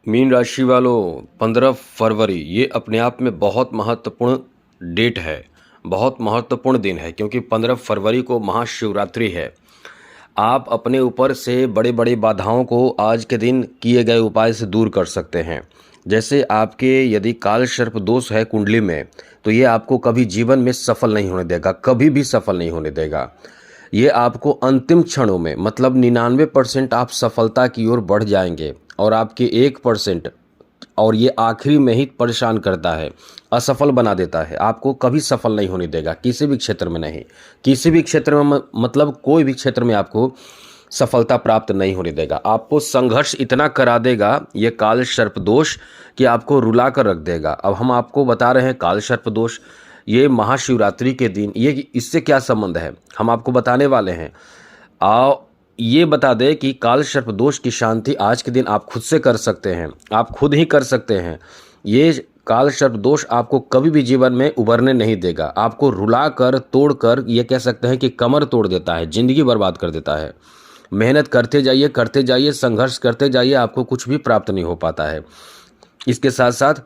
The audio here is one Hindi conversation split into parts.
मीन राशि वालों, 15 फरवरी ये अपने आप में बहुत महत्वपूर्ण डेट है। बहुत महत्वपूर्ण दिन है क्योंकि 15 फरवरी को महाशिवरात्रि है। आप अपने ऊपर से बड़े बड़े बाधाओं को आज के दिन किए गए उपाय से दूर कर सकते हैं। जैसे आपके यदि काल सर्प दोष है कुंडली में, तो ये आपको कभी जीवन में सफल नहीं होने देगा, कभी भी सफल नहीं होने देगा। ये आपको अंतिम क्षणों में मतलब 99% आप सफलता की ओर बढ़ जाएंगे और आपके 1% और ये आखिरी में ही परेशान करता है, असफल बना देता है, आपको कभी सफल नहीं होने देगा किसी भी क्षेत्र में। नहीं, किसी भी क्षेत्र में मतलब कोई भी क्षेत्र में आपको सफलता प्राप्त नहीं होने देगा। आपको संघर्ष इतना करा देगा ये काल सर्प दोष कि आपको रुला कर रख देगा। अब हम आपको बता रहे हैं काल सर्प दोष ये महाशिवरात्रि के दिन, ये इससे क्या संबंध है हम आपको बताने वाले हैं। आओ ये बता दें कि काल सर्प दोष की शांति आज के दिन आप खुद से कर सकते हैं, आप खुद ही कर सकते हैं। ये काल सर्प दोष आपको कभी भी जीवन में उभरने नहीं देगा, आपको रुला कर तोड़ कर ये कह सकते हैं कि कमर तोड़ देता है, जिंदगी बर्बाद कर देता है। मेहनत करते जाइए, संघर्ष करते जाइए, आपको कुछ भी प्राप्त नहीं हो पाता है। इसके साथ साथ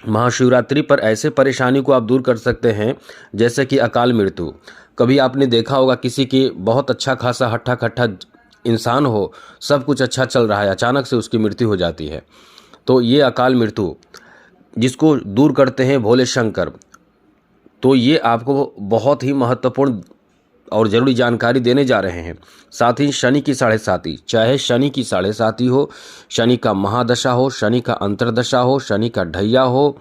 महाशिवरात्रि पर ऐसे परेशानी को आप दूर कर सकते हैं जैसे कि अकाल मृत्यु। कभी आपने देखा होगा किसी की बहुत अच्छा खासा हट्ठा कट्ठा इंसान हो, सब कुछ अच्छा चल रहा है, अचानक से उसकी मृत्यु हो जाती है। तो ये अकाल मृत्यु जिसको दूर करते हैं भोले शंकर, तो ये आपको बहुत ही महत्वपूर्ण और ज़रूरी जानकारी देने जा रहे हैं। साथ ही शनि की 7.5, चाहे शनि की 7.5 हो, शनि का महादशा हो, शनि का अंतरदशा हो, शनि का ढैया हो,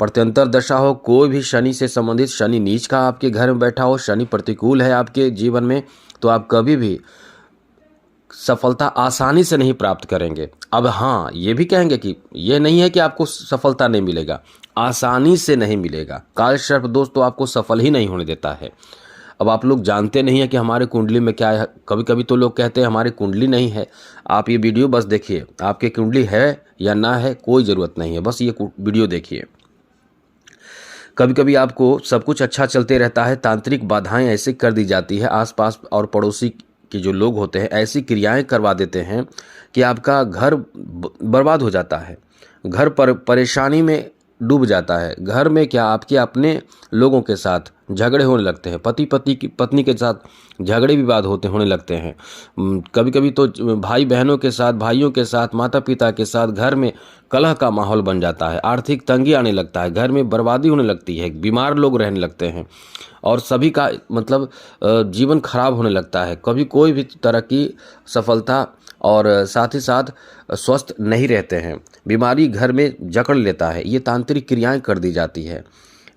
प्रत्यंतर दशा हो, कोई भी शनि से संबंधित, शनि नीच का आपके घर में बैठा हो, शनि प्रतिकूल है आपके जीवन में, तो आप कभी भी सफलता आसानी से नहीं प्राप्त करेंगे। अब हाँ, ये भी कहेंगे कि ये नहीं है कि आपको सफलता नहीं मिलेगा, आसानी से नहीं मिलेगा। काल सर्प दोष तो आपको सफल ही नहीं होने देता है। अब आप लोग जानते नहीं है कि हमारे कुंडली में क्या है। कभी कभी तो लोग कहते हैं हमारी कुंडली नहीं है। आप ये वीडियो बस देखिए, आपकी कुंडली है या ना है कोई ज़रूरत नहीं है, बस ये वीडियो देखिए। कभी कभी आपको सब कुछ अच्छा चलते रहता है, तांत्रिक बाधाएं ऐसे कर दी जाती है, आसपास और पड़ोसी के जो लोग होते हैं ऐसी क्रियाएं करवा देते हैं कि आपका घर बर्बाद हो जाता है, घर पर परेशानी में डूब जाता है। घर में क्या, आपके अपने लोगों के साथ झगड़े होने लगते हैं, पत्नी के साथ झगड़े विवाद होने लगते हैं। कभी कभी तो भाई बहनों के साथ, भाइयों के साथ, माता पिता के साथ घर में कलह का माहौल बन जाता है, आर्थिक तंगी आने लगता है, घर में बर्बादी होने लगती है, बीमार लोग रहने लगते हैं और सभी का मतलब जीवन खराब होने लगता है। कभी कोई भी तरह की सफलता और साथ ही साथ स्वस्थ नहीं रहते हैं, बीमारी घर में जकड़ लेता है, ये तांत्रिक क्रियाएं कर दी जाती है।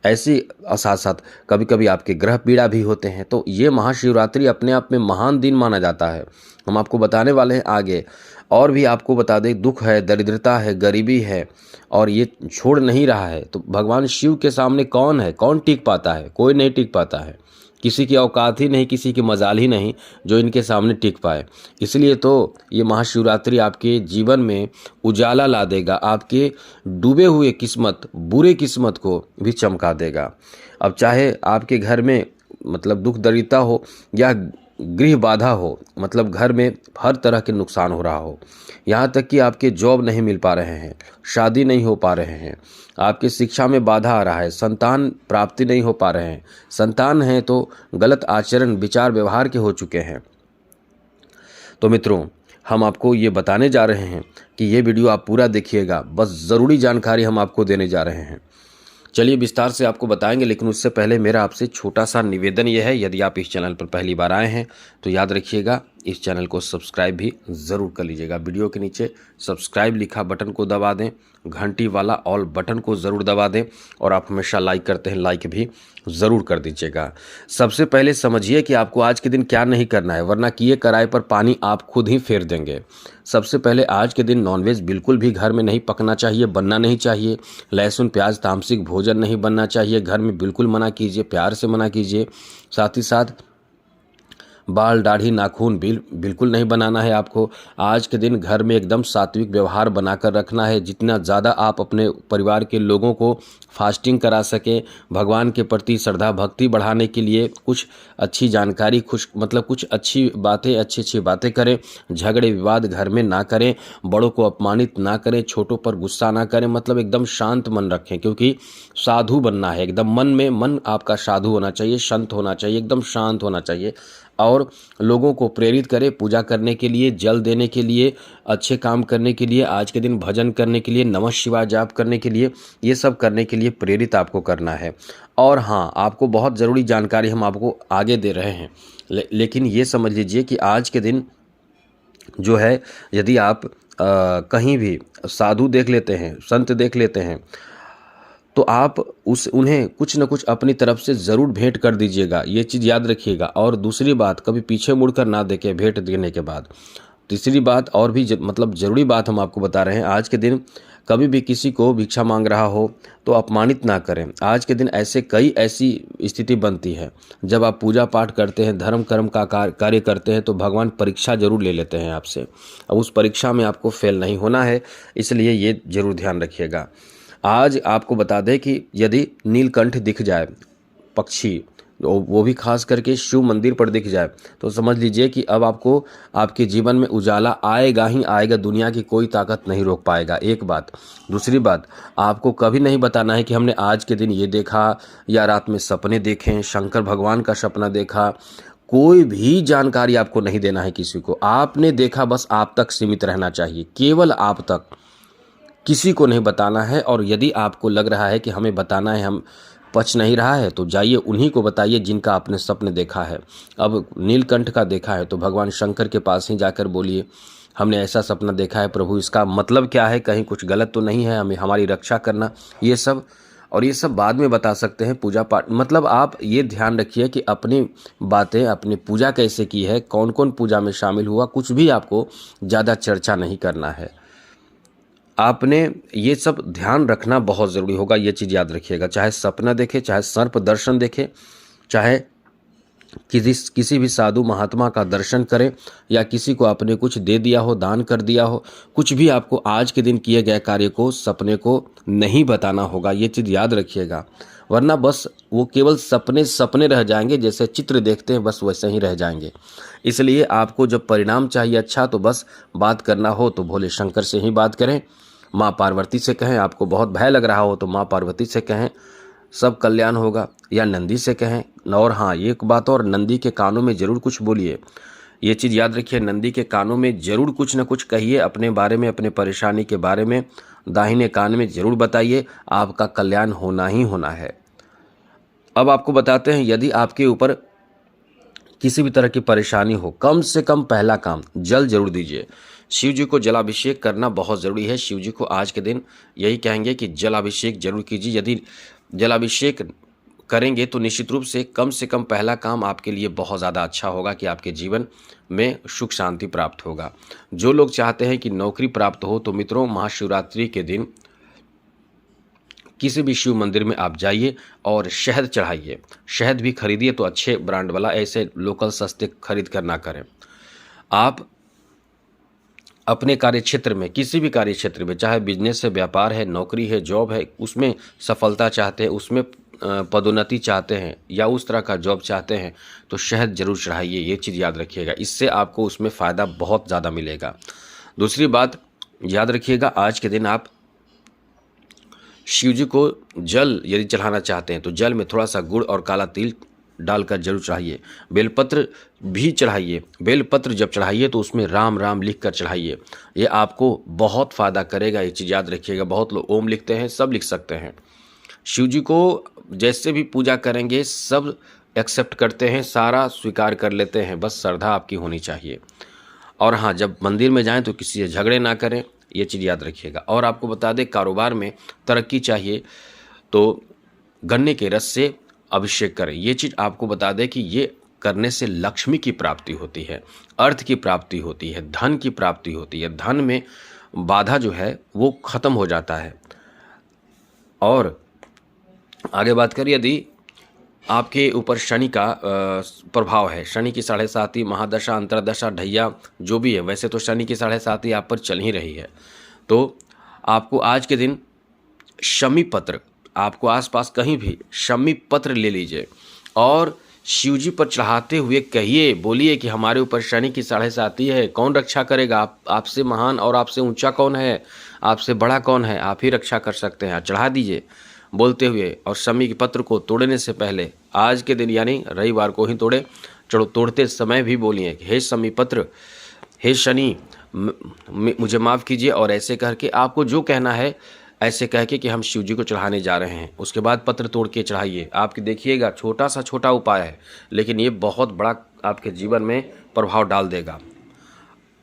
ऐसी साथ साथ कभी कभी आपके ग्रह पीड़ा भी होते हैं। तो ये महाशिवरात्रि अपने आप में महान दिन माना जाता है, हम आपको बताने वाले हैं आगे। और भी आपको बता दें, दुख है, दरिद्रता है, गरीबी है और ये छोड़ नहीं रहा है, तो भगवान शिव के सामने कौन है, कौन टिक पाता है? कोई नहीं टिक पाता है, किसी की औकात ही नहीं, किसी की मजाल ही नहीं जो इनके सामने टिक पाए। इसलिए तो ये महाशिवरात्रि आपके जीवन में उजाला ला देगा, आपके डूबे हुए किस्मत, बुरे किस्मत को भी चमका देगा। अब चाहे आपके घर में मतलब दुख दरिद्रता हो या गृह बाधा हो, मतलब घर में हर तरह के नुकसान हो रहा हो, यहाँ तक कि आपके जॉब नहीं मिल पा रहे हैं, शादी नहीं हो पा रहे हैं, आपकी शिक्षा में बाधा आ रहा है, संतान प्राप्ति नहीं हो पा रहे हैं, संतान हैं तो गलत आचरण विचार व्यवहार के हो चुके हैं, तो मित्रों हम आपको ये बताने जा रहे हैं कि ये वीडियो आप पूरा देखिएगा, बस ज़रूरी जानकारी हम आपको देने जा रहे हैं। चलिए विस्तार से आपको बताएंगे, लेकिन उससे पहले मेरा आपसे छोटा सा निवेदन यह है, यदि आप इस चैनल पर पहली बार आए हैं तो याद रखिएगा इस चैनल को सब्सक्राइब भी ज़रूर कर लीजिएगा। वीडियो के नीचे सब्सक्राइब लिखा बटन को दबा दें, घंटी वाला ऑल बटन को ज़रूर दबा दें और आप हमेशा लाइक करते हैं, लाइक भी ज़रूर कर दीजिएगा। सबसे पहले समझिए कि आपको आज के दिन क्या नहीं करना है, वरना किए कराए पर पानी आप खुद ही फेर देंगे। सबसे पहले आज के दिन नॉनवेज बिल्कुल भी घर में नहीं पकना चाहिए, बनना नहीं चाहिए। लहसुन प्याज तामसिक भोजन नहीं बनना चाहिए, घर में बिल्कुल मना कीजिए, प्यार से मना कीजिए। साथ ही साथ बाल दाढ़ी नाखून बिल्कुल नहीं बनाना है आपको। आज के दिन घर में एकदम सात्विक व्यवहार बनाकर रखना है। जितना ज़्यादा आप अपने परिवार के लोगों को फास्टिंग करा सकें, भगवान के प्रति श्रद्धा भक्ति बढ़ाने के लिए कुछ अच्छी जानकारी, कुछ अच्छी बातें करें। झगड़े विवाद घर में ना करें, बड़ों को अपमानित ना करें, छोटों पर गुस्सा ना करें, मतलब एकदम शांत मन रखें, क्योंकि साधु बनना है। एकदम मन आपका साधु होना चाहिए, संत होना चाहिए, एकदम शांत होना चाहिए। और लोगों को प्रेरित करें पूजा करने के लिए, जल देने के लिए, अच्छे काम करने के लिए, आज के दिन भजन करने के लिए, नमः शिवाय जाप करने के लिए, ये सब करने के लिए प्रेरित आपको करना है। और हाँ, आपको बहुत ज़रूरी जानकारी हम आपको आगे दे रहे हैं, लेकिन ये समझ लीजिए कि आज के दिन जो है, यदि आप कहीं भी साधु देख लेते हैं, संत देख लेते हैं, तो आप उन्हें कुछ न कुछ अपनी तरफ से ज़रूर भेंट कर दीजिएगा, ये चीज़ याद रखिएगा। और दूसरी बात, कभी पीछे मुड़कर ना देखें भेंट देने के बाद। तीसरी बात और भी ज़रूरी बात हम आपको बता रहे हैं, आज के दिन कभी भी किसी को भिक्षा मांग रहा हो तो अपमानित ना करें। आज के दिन ऐसी स्थिति बनती है, जब आप पूजा पाठ करते हैं, धर्म कर्म का कार्य करते हैं, तो भगवान परीक्षा जरूर ले लेते हैं आपसे। अब उस परीक्षा में आपको फेल नहीं होना है, इसलिए ये जरूर ध्यान रखिएगा। आज आपको बता दें कि यदि नीलकंठ दिख जाए पक्षी, वो भी खास करके शिव मंदिर पर दिख जाए, तो समझ लीजिए कि अब आपको आपके जीवन में उजाला आएगा ही आएगा, दुनिया की कोई ताकत नहीं रोक पाएगा, एक बात। दूसरी बात, आपको कभी नहीं बताना है कि हमने आज के दिन ये देखा, या रात में सपने देखें, शंकर भगवान का सपना देखा। कोई भी जानकारी आपको नहीं देना है किसी को। आपने देखा बस आप तक सीमित रहना चाहिए, केवल आप तक, किसी को नहीं बताना है। और यदि आपको लग रहा है कि हमें बताना है, हम पच नहीं रहा है, तो जाइए उन्हीं को बताइए जिनका आपने सपने देखा है। अब नीलकंठ का देखा है तो भगवान शंकर के पास ही जाकर बोलिए, हमने ऐसा सपना देखा है प्रभु, इसका मतलब क्या है, कहीं कुछ गलत तो नहीं है, हमें हमारी रक्षा करना। ये सब बाद में बता सकते हैं, पूजा पाठ। मतलब आप ये ध्यान रखिए कि अपनी बातें, अपनी पूजा कैसे की है, कौन कौन पूजा में शामिल हुआ, कुछ भी आपको ज़्यादा चर्चा नहीं करना है। आपने ये सब ध्यान रखना बहुत ज़रूरी होगा, ये चीज़ याद रखिएगा। चाहे सपना देखे, चाहे सर्प दर्शन देखे, चाहे किसी भी साधु महात्मा का दर्शन करें, या किसी को आपने कुछ दे दिया हो, दान कर दिया हो, कुछ भी आपको आज के दिन किए गए कार्य को, सपने को नहीं बताना होगा, ये चीज़ याद रखिएगा। वरना बस वो केवल सपने रह जाएंगे, जैसे चित्र देखते हैं बस वैसे ही रह जाएंगे। इसलिए आपको जब परिणाम चाहिए अच्छा, तो बस बात करना हो तो भोले शंकर से ही बात करें, माँ पार्वती से कहें। आपको बहुत भय लग रहा हो तो माँ पार्वती से कहें, सब कल्याण होगा। या नंदी से कहें। और हाँ, एक बात और, नंदी के कानों में ज़रूर कुछ बोलिए, ये चीज़ याद रखिए। नंदी के कानों में ज़रूर कुछ न कुछ कहिए, अपने बारे में, अपने परेशानी के बारे में दाहिने कान में ज़रूर बताइए, आपका कल्याण होना ही होना है। अब आपको बताते हैं, यदि आपके ऊपर किसी भी तरह की परेशानी हो, कम से कम पहला काम जल जरूर दीजिए। शिव जी को जलाभिषेक करना बहुत ज़रूरी है। शिव जी को आज के दिन यही कहेंगे कि जलाभिषेक जरूर कीजिए। यदि जलाभिषेक करेंगे तो निश्चित रूप से कम पहला काम आपके लिए बहुत ज़्यादा अच्छा होगा कि आपके जीवन में सुख शांति प्राप्त होगा। जो लोग चाहते हैं कि नौकरी प्राप्त हो, तो मित्रों, महाशिवरात्रि के दिन किसी भी शिव मंदिर में आप जाइए और शहद चढ़ाइए। शहद भी खरीदिए तो अच्छे ब्रांड वाला, ऐसे लोकल सस्ते खरीद कर ना करें। आप अपने कार्य क्षेत्र में, किसी भी कार्य क्षेत्र में, चाहे बिजनेस है, व्यापार है, नौकरी है, जॉब है, उसमें सफलता चाहते हैं, उसमें पदोन्नति चाहते हैं, या उस तरह का जॉब चाहते हैं, तो शहद जरूर चढ़ाइए, ये चीज़ याद रखिएगा। इससे आपको उसमें फ़ायदा बहुत ज़्यादा मिलेगा। दूसरी बात याद रखिएगा, आज के दिन आप शिव जी को जल यदि चढ़ाना चाहते हैं तो जल में थोड़ा सा गुड़ और काला तिल डालकर जरूर चढ़ाइए। बेलपत्र भी चढ़ाइए। बेलपत्र जब चढ़ाइए तो उसमें राम राम लिख कर चढ़ाइए, ये आपको बहुत फ़ायदा करेगा, ये चीज़ याद रखिएगा। बहुत लोग ओम लिखते हैं, सब लिख सकते हैं। शिव जी को जैसे भी पूजा करेंगे सब एक्सेप्ट करते हैं, सारा स्वीकार कर लेते हैं, बस श्रद्धा आपकी होनी चाहिए। और हाँ, जब मंदिर में जाएं तो किसी से झगड़े ना करें, ये चीज़ याद रखिएगा। और आपको बता दें, कारोबार में तरक्की चाहिए तो गन्ने के रस से अभिषेक करें। ये चीज़ आपको बता दें कि ये करने से लक्ष्मी की प्राप्ति होती है, अर्थ की प्राप्ति होती है, धन की प्राप्ति होती है, धन में बाधा जो है वो खत्म हो जाता है। और आगे बात करें, यदि आपके ऊपर शनि का प्रभाव है। शनि की 7.5 महादशा, अंतर्दशा, ढैया जो भी है, वैसे तो शनि की 7.5 आप पर चल ही रही है। तो आपको आज के दिन शमी पत्र, आपको आसपास कहीं भी शमी पत्र ले लीजिए और शिव जी पर चढ़ाते हुए कहिए, बोलिए कि हमारे ऊपर शनि की 7.5 है, कौन रक्षा करेगा? आपसे महान और आपसे ऊंचा कौन है? आपसे बड़ा कौन है? आप ही रक्षा कर सकते हैं। चढ़ा दीजिए बोलते हुए, और शमी के पत्र को तोड़ने से पहले आज के दिन यानी रविवार को ही तोड़े। चलो, तोड़ते समय भी बोलिए कि हे शमी पत्र, हे शनि, मुझे माफ़ कीजिए, और ऐसे करके आपको जो कहना है ऐसे कह के कि हम शिव जी को चढ़ाने जा रहे हैं। उसके बाद पत्र तोड़ के चढ़ाइए। आपकी देखिएगा छोटा सा छोटा उपाय है, लेकिन ये बहुत बड़ा आपके जीवन में प्रभाव डाल देगा।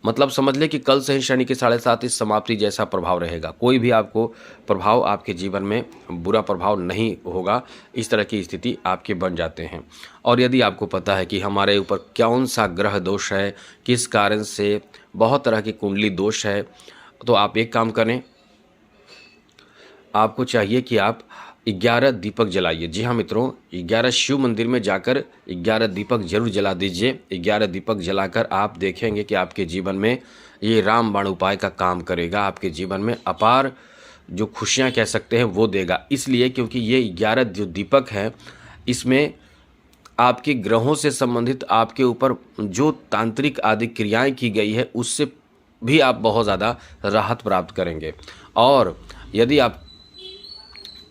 मतलब समझ ले कि कल से ही शनि की 7.5 समाप्ति जैसा प्रभाव रहेगा। कोई भी आपको प्रभाव आपके जीवन में बुरा प्रभाव नहीं होगा। इस तरह की स्थिति आपके बन जाते हैं। और यदि आपको पता है कि हमारे ऊपर कौन सा ग्रह दोष है, किस कारण से बहुत तरह की कुंडली दोष है, तो आप एक काम करें, आपको चाहिए कि आप 11 दीपक जलाइए। जी हाँ मित्रों, 11 शिव मंदिर में जाकर 11 दीपक जरूर जला दीजिए। 11 दीपक जलाकर आप देखेंगे कि आपके जीवन में ये रामबाण उपाय का काम करेगा। आपके जीवन में अपार जो खुशियाँ कह सकते हैं वो देगा। इसलिए क्योंकि ये 11 जो दीपक हैं, इसमें आपके ग्रहों से संबंधित आपके ऊपर जो तांत्रिक आदि क्रियाएँ की गई है, उससे भी आप बहुत ज़्यादा राहत प्राप्त करेंगे। और यदि आप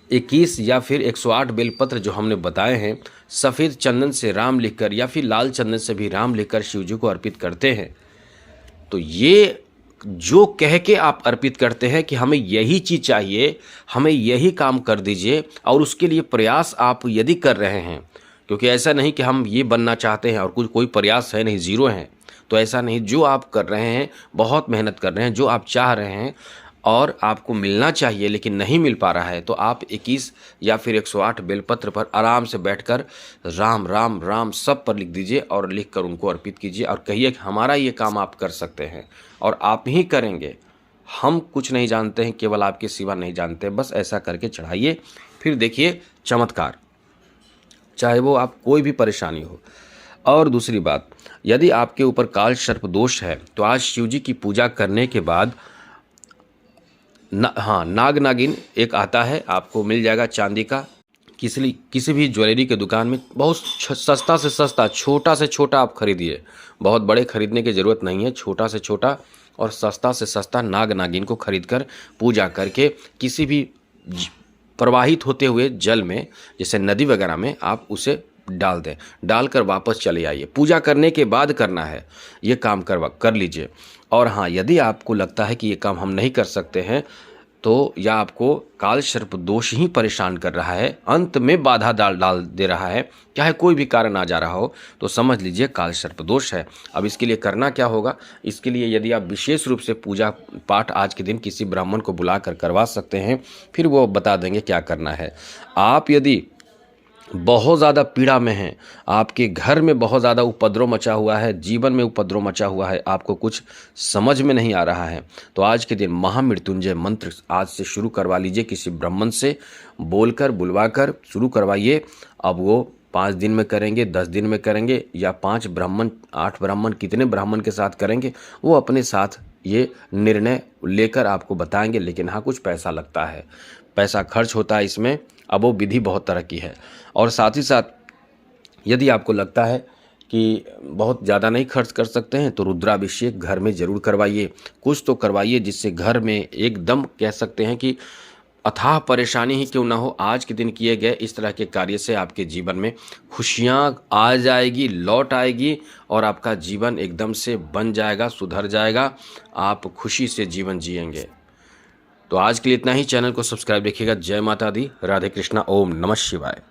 21 या फिर 108 बेलपत्र जो हमने बताए हैं, सफ़ेद चंदन से राम लिखकर या फिर लाल चंदन से भी राम लिखकर शिव जी को अर्पित करते हैं, तो ये जो कह के आप अर्पित करते हैं कि हमें यही चीज़ चाहिए, हमें यही काम कर दीजिए, और उसके लिए प्रयास आप यदि कर रहे हैं, क्योंकि ऐसा नहीं कि हम ये बनना चाहते हैं और कोई प्रयास है नहीं, ज़ीरो है, तो ऐसा नहीं। जो आप कर रहे हैं, बहुत मेहनत कर रहे हैं, जो आप चाह रहे हैं और आपको मिलना चाहिए लेकिन नहीं मिल पा रहा है, तो आप 21 या फिर 108 बेलपत्र पर आराम से बैठकर राम राम राम सब पर लिख दीजिए और लिखकर उनको अर्पित कीजिए और कहिए कि हमारा ये काम आप कर सकते हैं और आप ही करेंगे। हम कुछ नहीं जानते हैं, केवल आपके सिवा नहीं जानते। बस ऐसा करके चढ़ाइए, फिर देखिए चमत्कार, चाहे वो आप कोई भी परेशानी हो। और दूसरी बात, यदि आपके ऊपर काल सर्प दोष है, तो आज शिव जी की पूजा करने के बाद नाग नागिन एक आता है, आपको मिल जाएगा चांदी का। किसी भी ज्वेलरी के दुकान में बहुत सस्ता से सस्ता, छोटा से छोटा आप खरीदिए। बहुत बड़े खरीदने की ज़रूरत नहीं है, छोटा से छोटा और सस्ता से सस्ता नाग नागिन को खरीद कर पूजा करके किसी भी प्रवाहित होते हुए जल में, जैसे नदी वगैरह में, आप उसे डाल दें। डालकर वापस चले आइए। पूजा करने के बाद करना है, ये काम कर लीजिए। और हाँ, यदि आपको लगता है कि ये काम हम नहीं कर सकते हैं, तो या आपको काल सर्प दोष ही परेशान कर रहा है, अंत में बाधा डाल दे रहा है, चाहे कोई भी कारण आ जा रहा हो, तो समझ लीजिए काल सर्प दोष है। अब इसके लिए करना क्या होगा? इसके लिए यदि आप विशेष रूप से पूजा पाठ आज के दिन किसी ब्राह्मण को बुलाकर करवा सकते हैं, फिर वो बता देंगे क्या करना है। आप यदि बहुत ज़्यादा पीड़ा में हैं, आपके घर में बहुत ज़्यादा उपद्रव मचा हुआ है, जीवन में उपद्रव मचा हुआ है, आपको कुछ समझ में नहीं आ रहा है, तो आज के दिन महामृत्युंजय मंत्र आज से शुरू करवा लीजिए। किसी ब्राह्मण से बोलकर बुलवाकर शुरू करवाइए। अब वो 5 दिन में करेंगे, 10 दिन में करेंगे, या 5 ब्राह्मण, 8 ब्राह्मण, कितने ब्राह्मण के साथ करेंगे, वो अपने साथ ये निर्णय लेकर आपको बताएंगे। लेकिन हाँ, कुछ पैसा लगता है, पैसा खर्च होता है इसमें। अब वो विधि बहुत तरह की है। और साथ ही साथ यदि आपको लगता है कि बहुत ज़्यादा नहीं खर्च कर सकते हैं, तो रुद्राभिषेक घर में ज़रूर करवाइए। कुछ तो करवाइए जिससे घर में एकदम कह सकते हैं कि अथाह परेशानी ही क्यों ना हो, आज के दिन किए गए इस तरह के कार्य से आपके जीवन में खुशियाँ आ जाएगी, लौट आएगी, और आपका जीवन एकदम से बन जाएगा, सुधर जाएगा। आप खुशी से जीवन जिएंगे। तो आज के लिए इतना ही। चैनल को सब्सक्राइब रखिएगा। जय माता दी, राधे कृष्णा, ओम नमः शिवाय।